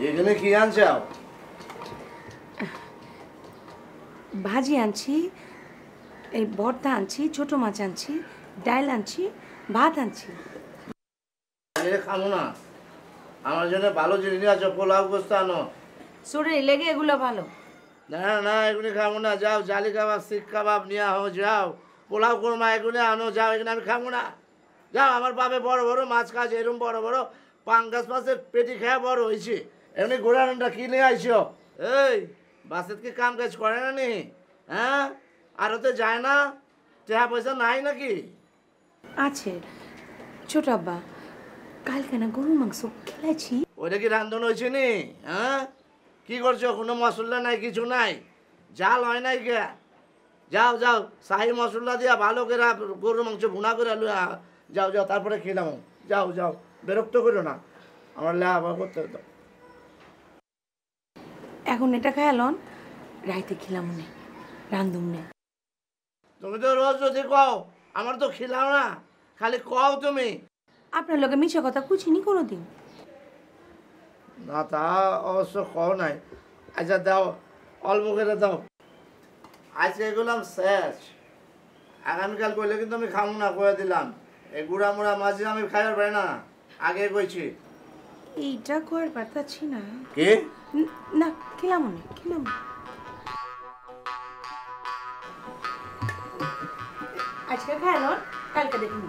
এখানে কি আনছাও? ভাজি আনছি, এই ভর্তা আনছি, ছোট মাছ আনছি, ডাল আনছি, ভাত আনছি। খামো না, আমার জন্য ভালো জিনিস আছে, পোলাও গোস্ত আনো। শরীরে লেগে এগুলো ভালো না না, এগুলি খাবো না। যাও জালি কাবাব, শিখ কাবাব নিয়ে আহ, যাও পোলাও কোরমা এগুলি আনো, যাও। এখানে আমি খাবো না, যাও। আমার বাপে বড় বড় মাছ খাচ্ছে, এরকম বড় বড় পাঙ্গাস মাছের পেটি খেয়ে বড় হয়েছে, এমনি গোড়াটা কি নিয়ে আইসো? এই বাসের কি কাম কাজ করে না নি? হ্যাঁ, আর ওতে যায় না? টাকা পয়সা নাই নাকি? আছে। ছোট আব্বা, কালকে না গরু মাংস খেলেছি। ওইটা কি রান্ধন হয়েছে নি? হ্যাঁ, কি করছো? কোনো মশলা নাই, কিছু নাই, জাল হয় নাই কে? যাও যাও, শাহি মশলা দিয়া ভালো করে গরুর মাংস ভুনা করে যাও যাও, তারপরে খেলাম। যাও যাও, বিরক্ত করো না, আমার লাভ করতে হতো। এখন এটা খায়ালন, রাইতে খেলাম নে, রান্ধুম নে। তুমি তো রোজ যদি কও, আমার তো খিলাও না, খালি কও তুমি। আপনার লোকে মিছে কথা কুচিনি কোনোদিন। না, তা অবশ্য কও নাই। আচ্ছা দাও, অল্প করে দাও। আজকে এগুলাম শেষ, আগামীকাল কইলে কিন্তু আমি খাবো না, কয়ে দিলাম। এই গুড়া মুড়া মাঝে আমি খাইবার পারি না, আগে কইছি। এইটা করার পারতাছি না। কি? না, খেলাম নে, খেলাম। আজকে খায়ালন, কালকে দেখুন।